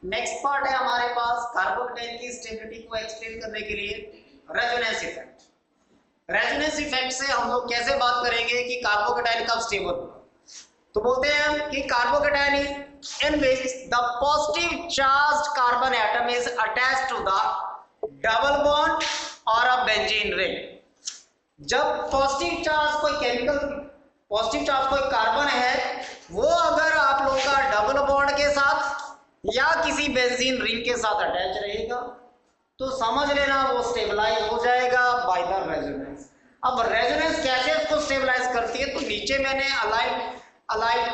Next part है हमारे पास carbocation की स्टेबिलिटी को एक्सप्लेन करने के लिए रेजोनेंस इफेक्ट। रेजोनेंस इफेक्ट से हम लोग कैसे बात करेंगे कि कार्बोकेटाइन कब स्टेबल होगा। तो बोलते हैं हम कि carbocation in which the positive charged carbon atom is attached to the double bond और अ बेंजीन रिंग। जब पॉजिटिव चार्ज कोई केमिकल पॉजिटिव चार्ज कोई कार्बन है, वो अगर आप लोगों का डबल बॉन्ड के साथ या किसी बेंजीन रिंग के साथ अटैच रहेगा तो समझ लेना वो स्टेबलाइज हो जाएगा बाय द रेजोनेंस। अब रेजोनेंस कैसे उसको स्टेबलाइज करती है, तो नीचे मैंने अलाइड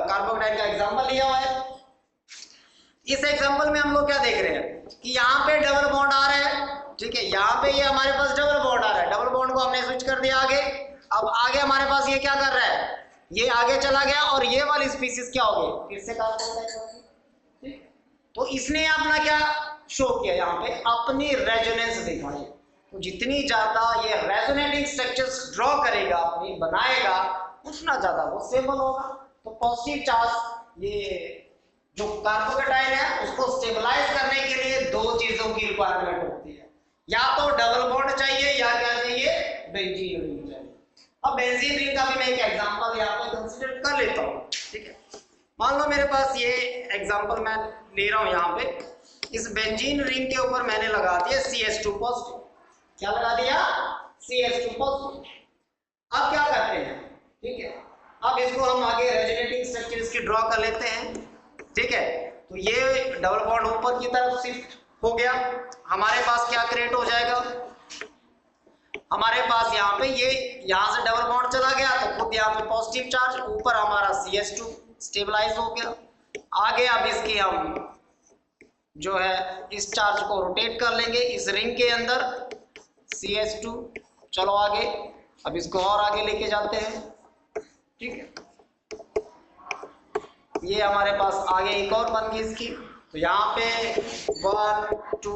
कार्बोकेटाइन का एग्जांपल लिया हुआ है। इस एग्जांपल में हम लोग क्या देख रहे हैं कि यहाँ पे डबल बॉन्ड आ रहा है, ठीक है, यहाँ पे ये हमारे पास डबल बॉन्ड आ रहा है, डबल बॉन्ड को हमने स्विच कर दिया आगे। अब आगे हमारे पास ये क्या कर रहा है, ये आगे चला गया और ये वाली स्पीसीज क्या हो गई, फिर से कार्बोकेटाइन। तो इसने अपना क्या शो किया, यहाँ पे अपनी रेजोनेंस दिखाई। तो जितनी ज्यादा ये रेजोनेटिंग स्ट्रक्चर्स ड्रॉ करेगा, अपनी बनाएगा, उतना ज्यादा वो स्टेबल होगा। तो पॉजिटिव चार्ज ये जो कार्बोकेटाइन है उसको स्टेबलाइज करने के लिए दो चीजों की रिक्वायरमेंट होती है, या तो डबल बॉन्ड चाहिए या क्या चाहिए, बेंजीन रिंग चाहिए। अब बेंजीन रिंग का भी मैं एक एग्जांपल यहाँ पे कंसीडर कर लेता हूँ, ठीक है। मान लो मेरे पास ये एग्जांपल मैं ले रहा हूं, यहाँ पे इस बेंजीन रिंग के ऊपर मैंने लगा दिया CH2 पॉजिटिव। क्या लगा दिया, CH2 पॉजिटिव। अब क्या करते हैं, ठीक है, अब इसको हम आगे रेजोनेटिंग स्ट्रक्चर इसकी ड्रॉ कर लेते हैं, ठीक है। तो ये डबल बॉन्ड ऊपर की तरफ शिफ्ट हो गया, हमारे पास क्या क्रिएट हो जाएगा, हमारे पास यहाँ पे ये यहाँ से डबल बॉन्ड चला गया तो खुद यहाँ पे पॉजिटिव चार्ज, ऊपर हमारा CH2 स्टेबलाइज हो गया। आगे अब इसकी हम जो है इस चार्ज को रोटेट कर लेंगे इस रिंग के अंदर, CH2। चलो आगे, अब इसको और आगे लेके जाते हैं, ठीक है। ये हमारे पास आगे एक और बन गई इसकी। तो यहाँ पे 1 2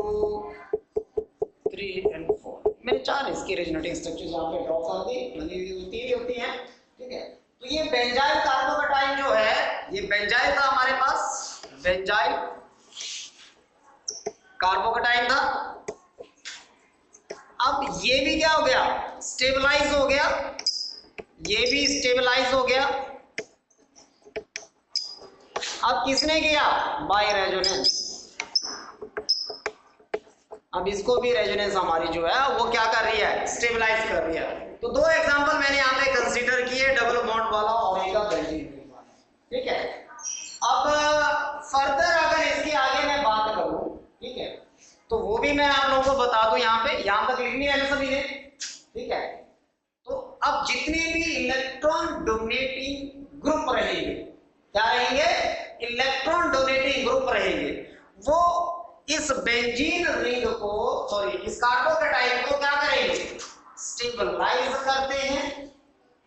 3 और 4 मैंने 4 इसकी रेजोनेटिंग स्ट्रक्चर यहाँ पे ड्रॉ कर दी, बनी होती है, ठीक है। तो ये बेंजाइल कार्बोकेटाइन जो है, ये बेंजाइल था हमारे पास, बेंजाइल कार्बोकेटाइन था। अब ये भी क्या हो गया, स्टेबलाइज हो गया, ये भी स्टेबलाइज हो गया। अब किसने किया, बाय रेजोनेंस। अब इसको भी रेजोनेंस हमारी जो है वो क्या कर रही है, स्टेबलाइज कर रही है। तो दो एग्जांपल मैंने यहाँ पे कंसीडर किए, डबल बॉन्ड वाला और एक बेंजीन रिंग वाला, ठीक है। अब फर्दर अगर इसके आगे मैं बात करूं, ठीक है, तो वो भी मैं आप लोगों को बता दूं, यहाँ पे यहाँ तक लिखनी है सभी ने, ठीक है। तो अब जितने भी इलेक्ट्रॉन डोनेटिंग ग्रुप रहेंगे, क्या रहेंगे, इलेक्ट्रॉन डोनेटिंग ग्रुप रहेंगे, वो इस बेंजीन रिंग को, सॉरी इस कार्बोकेटाइन को क्या करेंगे, स्टेबलाइज करते हैं।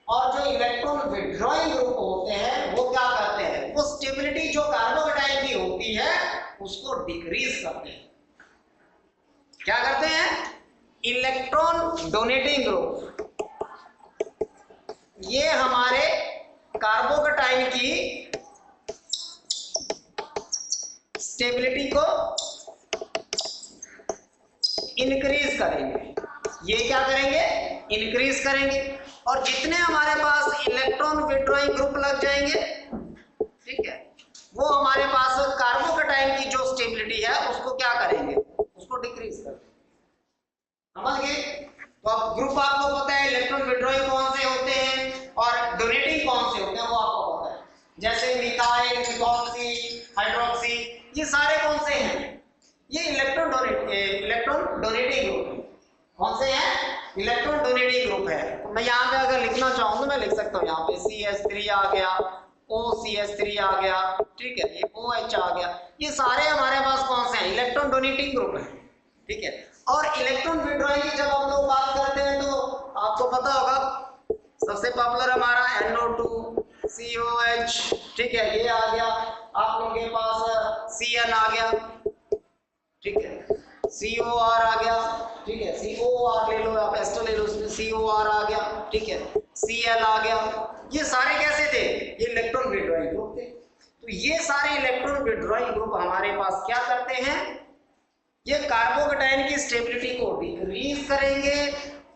और जो इलेक्ट्रॉन विड्रॉइंग ग्रुप होते हैं वो क्या करते हैं, वो स्टेबिलिटी जो कार्बोकेटाइन की होती है उसको डिक्रीज करते हैं। क्या करते हैं, इलेक्ट्रॉन डोनेटिंग ग्रुप, ये हमारे कार्बोकेटाइन की स्टेबिलिटी को इंक्रीज करेंगे। ये क्या करेंगे, इंक्रीज करेंगे। और जितने हमारे पास इलेक्ट्रॉन विड्रॉइंग ग्रुप लग जाएंगे, ठीक है, वो हमारे पास कार्बोकेटाइन की जो स्टेबिलिटी है उसको क्या करेंगे, उसको डिक्रीज करेंगे। समझ गए। तो अब ग्रुप आपको पता है, इलेक्ट्रॉन विड्रॉइंग कौन से होते हैं और डोनेटिंग कौन से होते हैं वो आपको पता है, जैसे मिथाइल, मिथॉक्सी, हाइड्रोक्सी, ये सारे कौन से हैं, ये इलेक्ट्रॉन डोनेटिंग ग्रुप है। कौन से हैं, इलेक्ट्रॉन डोनेटिंग ग्रुप है। तो मैं यहाँ पे अगर लिखना चाहूँ तो मैं लिख सकता हूँ, यहाँ पे CH3 आ गया, OCH3 आ गया, ठीक है, ये OH आ गया, ये सारे हमारे पास कौन से हैं, इलेक्ट्रॉन डोनेटिंग ग्रुप है, ठीक है। और इलेक्ट्रॉन विड्रॉइंग की जब हम लोग बात करते हैं तो आपको पता होगा सबसे पॉपुलर हमारा NO2 COH, ठीक है, ये आ गया। आप लोगों के पास CN आ गया, ठीक है, COR आ गया, ठीक है, COR ले लो, आप एस्टर ले लो, उसमें COR आ गया, ठीक है, Cl आ गया। ये सारे कैसे थे, ये इलेक्ट्रॉन विड्रॉइंग ग्रुप थे। तो ये सारे इलेक्ट्रॉन विड्रॉइंग ग्रुप हमारे पास क्या करते हैं, ये कार्बोकेटाइन की स्टेबिलिटी को डिक्रीज करेंगे,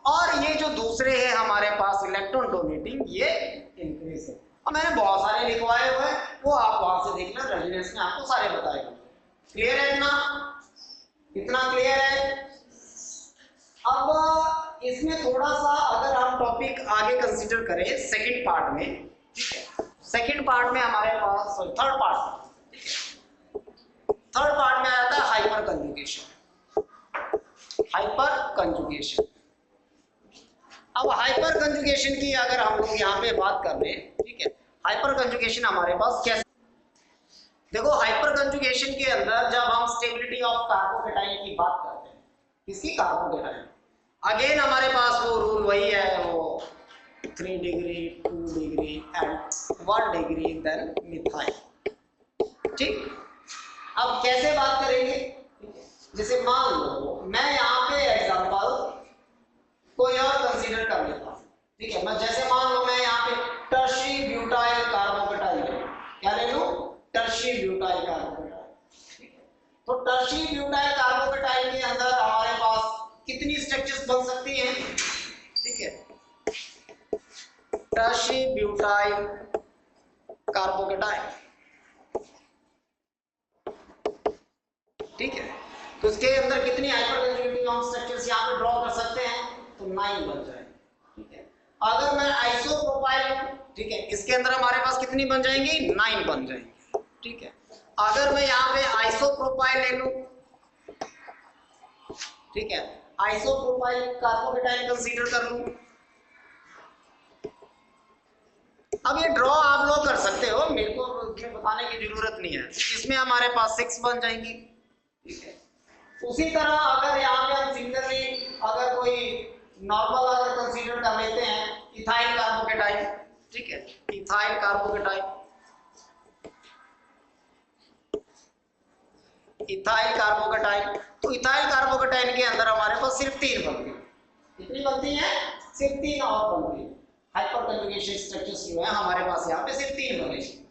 और ये जो दूसरे हैं हमारे पास इलेक्ट्रॉन डोनेटिंग, ये इंक्रीज है। और मैंने बहुत सारे लिखवाए हुए हैं, वो आप वहां से देखना, रेजोनेंस में आपको सारे बताएगा। क्लियर है इतना? इतना क्लियर है? अब इसमें थोड़ा सा अगर हम टॉपिक आगे कंसीडर करें सेकंड पार्ट में, ठीक है, सेकंड पार्ट में हमारे पास, सॉरी थर्ड पार्ट में आता है हाइपर कंजुगेशन। हाइपर कंजुगेशन, अब हाइपर कंजुगेशन की अगर हम लोग यहाँ पे बात कर रहे हैं, ठीक है, हाइपर कंजुगेशन हमारे पास कैसे, देखो हाइपर कंजुगेशन के अंदर जब हम स्टेबिलिटी ऑफ कार्बोकेटाइन की बात करते हैं, किसकी, कार्बोकेटाइन, अगेन हमारे पास वो रूल वही है, वो 3 degree 2 degree and 1 degree then methyl. ठीक, अब कैसे बात करेंगे, जैसे मान लो मैं यहाँ पे एग्जांपल कोई और कंसीडर कर लेता हूँ, ठीक है, मैं जैसे मान लो मैं यहाँ पे टर्शी ब्यूटाइल कार्बोकेटाइन, क्या ले लूं, टर्शी ब्यूटाइल कार्बोकेटाइन, ठीक है। तो टर्शी ब्यूटाइल कार्बोकेटाइन के अंदर हमारे पास कितनी स्ट्रक्चर्स बन सकती हैं, ठीक है, टर्शी ब्यूटाइल कार्बोकेटाइन, ठीक है, तो इसके अंदर कितनी हाइपर कंजुगेटिव स्ट्रक्चर्स यहाँ पे ड्रॉ कर सकते हैं, तो 9 बन जाए, ठीक है। अगर मैं आइसोप्रोपाइल, ठीक है, इसके अंदर हमारे पास कितनी बन जाएंगी, 9 बन जाएंगी, ठीक है। अगर मैं यहाँ पे आइसोप्रोपाइल ले लूं, ठीक है, आइसोप्रोपाइल कार्बोकेटाइन कंसीडर कर लूं, अब ये ड्रॉ आप लोग कर सकते हो, मेरे को इसमें बताने की जरूरत नहीं है, इसमें हमारे पास 6 बन जाएंगी, ठीक है। उसी तरह अगर यहाँ पे हम सिंगली अगर कोई नॉर्मल अगर कंसीडर कर लेते हैं इथाइल कार्बोकेटाइन, ठीक है, इथाइल कार्बोकेटाइन, इथाइल कार्बोकेटाइन, तो इथाइल कार्बोकेटाइन के अंदर हमारे पास सिर्फ 3 बनती है, कितनी बनती है, सिर्फ 3 और बनती है। हाइपर कंजुगेशन स्ट्रक्चर्स जो है हमारे पास यहाँ पे सिर्फ 3 बनेगी।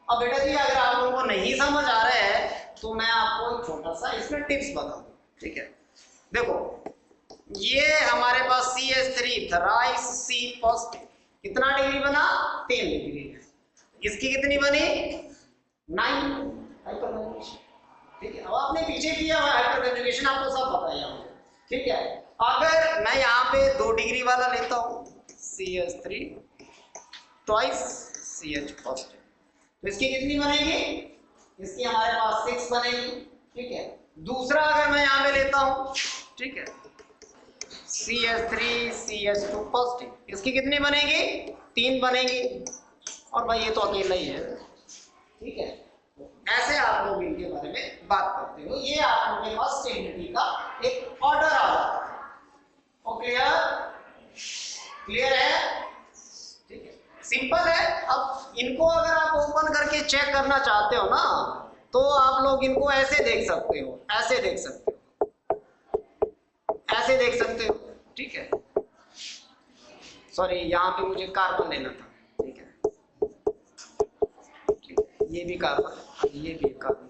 अब बेटा जी अगर आप लोगों को नहीं समझ आ रहा है तो मैं आपको एक छोटा सा इसमें टिप्स बता दूं, ठीक है। देखो ये हमारे पास CH3 थराइस C पॉजिटिव कितना डिग्री बना, 3 डिग्री, इसकी कितनी बनी, 9 हाइपर कंजुगेशन, ठीक है। अब आपने पीछे किया हुआ हाइपर कंजुगेशन आपको सब पता है यहाँ, ठीक है। अगर मैं यहाँ पे 2 डिग्री वाला लेता हूँ CH3 ट्वाइस CH पॉजिटिव, तो इसकी कितनी बनेगी, इसकी हमारे पास 6 बनेगी, ठीक है। दूसरा अगर मैं यहाँ पे लेता हूँ, ठीक है, CH3 CH2 पॉजिटिव, इसकी कितनी बनेगी, 3 बनेगी, और भाई ये तो अकेला ही है, ठीक है। ऐसे आप लोग इनके बारे में बात करते हो, ये आप लोगों के पास स्टेबिलिटी का एक ऑर्डर आ जाता है। क्लियर, क्लियर है, ठीक है, सिंपल है। अब इनको अगर आप ओपन करके चेक करना चाहते हो ना, तो आप लोग इनको ऐसे देख सकते हो, ऐसे देख सकते हो, ऐसे देख सकते हो, ठीक है। सॉरी यहाँ पे मुझे कार्बन लेना था, ठीक है, ठीक है, ये भी कार्बन, ये भी कार्बन,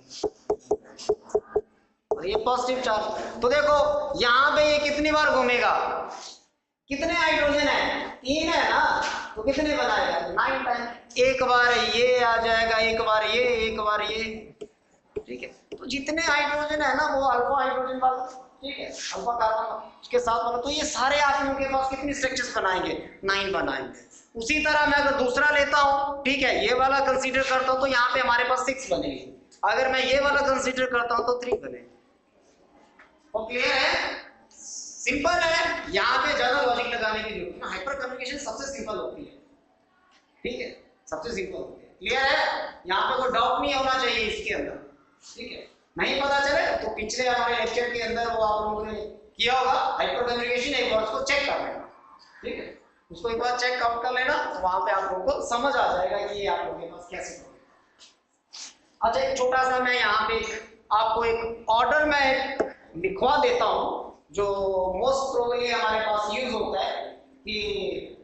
और ये पॉजिटिव चार्ज। तो देखो यहाँ पे ये कितनी बार घूमेगा, कितने हाइड्रोजन है, 3 है ना, तो कितने बनाएगा, 9 टाइम, एक बार ये आ जाएगा, एक बार ये, एक बार ये, ठीक है। तो जितने हाइड्रोजन है ना वो अल्फा हाइड्रोजन वाला, ठीक है, अल्फा कार्बन के साथ वाला, तो ये सारे आप लोगों के पास कितनी स्ट्रक्चर्स बनाएंगे, 9 बनाएंगे। उसी तरह मैं अगर दूसरा लेता हूँ, ठीक है, ये वाला कंसीडर करता हूँ, तो यहाँ पे हमारे पास 6 बनेगी। अगर मैं ये वाला कंसीडर करता हूँ तो 3 बनेगी। क्लियर है, सिंपल है, यहाँ पे ज्यादा लॉजिक लगाने की जरूरत है। हाइपर कम्युनिकेशन सबसे सिंपल होती है, ठीक है, सबसे सिंपल होती है। क्लियर है, यहाँ पे कोई डाउट नहीं होना चाहिए इसके अंदर, ठीक है। नहीं पता चले तो पिछले हमारे लेक्चर के अंदर वो आप लोगों ने किया होगा हाइपर कम्युनिकेशन, एक बार उसको चेक कर लेना, ठीक है, उसको एक बार चेक आउट कर लेना, तो वहां पे आप लोगों को समझ आ जाएगा कि ये आप लोगों के पास कैसे। अच्छा एक छोटा सा मैं यहाँ पे आपको एक ऑर्डर में लिखवा देता हूँ जो मोस्ट प्रोबेबली हमारे पास यूज होता है, कि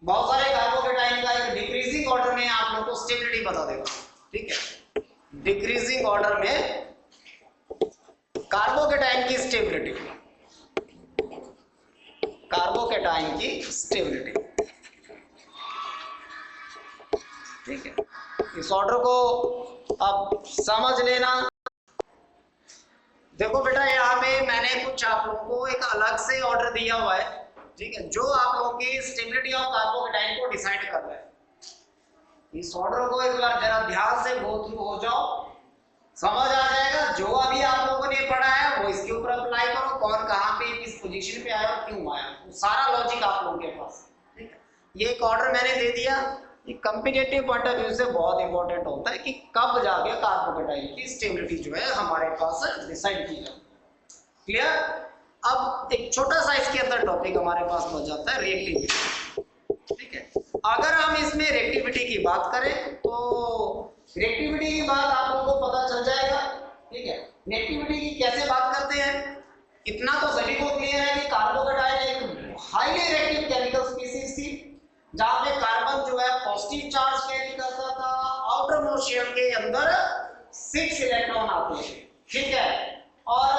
बहुत सारे कार्बोकेटाइन का एक डिक्रीजिंग ऑर्डर में आप लोगों को स्टेबिलिटी बता देगा, ठीक है, डिक्रीजिंग ऑर्डर में कार्बोकेटाइन की स्टेबिलिटी, कार्बोकेटाइन की स्टेबिलिटी, ठीक है। इस ऑर्डर को अब समझ लेना। देखो बेटा यहाँ पे मैंने कुछ आप लोगों को एक अलग से ऑर्डर दिया हुआ है, ठीक है, जो आप लोगों की स्टेबिलिटी ऑफ कार्बोकेटाइन को डिसाइड कर रहा है। इस ऑर्डर को एक बार जरा ध्यान से गो थ्रू हो जाओ, समझ आ जाएगा। जो अभी आप लोगों ने पढ़ा है वो इसके ऊपर अप्लाई करो, कौन कहाँ पे किस पोजीशन पे आया और क्यों आया, वो सारा लॉजिक आप लोगों के पास, ठीक है। ये एक ऑर्डर मैंने दे दिया, ये कंपेटिटिव पॉइंट ऑफ व्यू से बहुत इंपॉर्टेंट होता है कि कब जाके कार्बोकेटाइन की स्टेबिलिटी जो है हमारे पास डिसाइड की जाए। क्लियर? अब एक छोटा सा इसके अंदर टॉपिक हमारे पास बच जाता है रिएक्टिविटी, ठीक है। अगर हम इसमें रिएक्टिविटी की बात करें तो रिएक्टिविटी की बात आप लोगों को पता चल जाएगा, ठीक है। रिएक्टिविटी की कैसे बात करते हैं, इतना तो सभी को क्लियर है कि कार्बोकेटाइन एक हाईली रिएक्टिव केमिकल स्पीसीज थी, जहां पे कार्बन जो है पॉजिटिव चार्ज कैरी करता था, आउटर मोस्ट शेल के अंदर 6 इलेक्ट्रॉन आते थे, ठीक है। और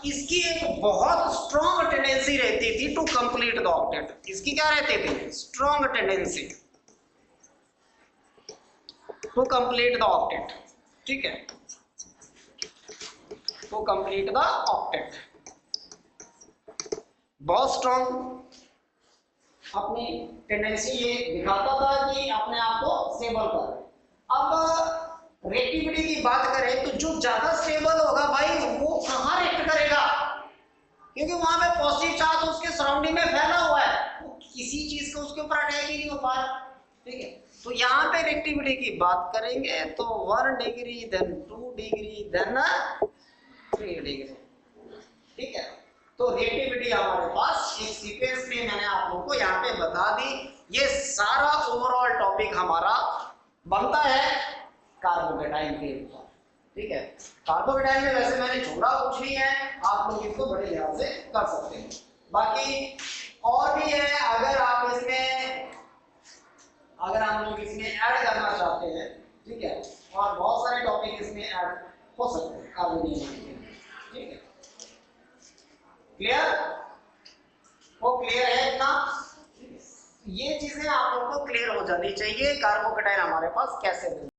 इसकी एक बहुत स्ट्रॉन्ग टेंडेंसी रहती थी टू कंप्लीट द ऑक्टेट। इसकी क्या रहती थी? Strong tendency to complete the octet, ठीक है, टू कंप्लीट द ऑक्टेट। बहुत स्ट्रॉन्ग अपनी टेंडेंसी ये दिखाता था कि अपने आप को स्टेबल कर। अब रिएक्टिविटी की बात करें तो जो ज्यादा स्टेबल होगा भाई वो कहाँ रिएक्ट करेगा, क्योंकि वहां पे पॉजिटिव चार्ज उसके सराउंडिंग में फैला हुआ है, वो किसी चीज का उसके ऊपर अटैक ही नहीं हो पा रहा, ठीक है। तो यहाँ पे रिएक्टिविटी की बात करेंगे तो 1 degree, then 2 degree, then 3 degree, ठीक है। तो रिएक्टिविटी हमारे पास एक सीक्वेंस में मैंने आप लोगों को यहाँ पे बता दी। ये सारा ओवरऑल टॉपिक हमारा बनता है कार्बोकेटाइन के ऊपर, ठीक है। कार्बोकेटाइन में वैसे मैंने छोड़ा कुछ नहीं है, आप लोग इसको बड़े ध्यान से कर सकते हैं। बाकी और भी है, अगर हम लोग इसमें ऐड करना चाहते हैं, ठीक है, और बहुत सारे टॉपिक इसमें ऐड हो सकते हैं कार्बोकेटाइन, ठीक है। क्लियर? वो क्लियर है इतना? ये चीजें आप लोगों को क्लियर हो जानी चाहिए, कार्बोकेटाइन हमारे पास कैसे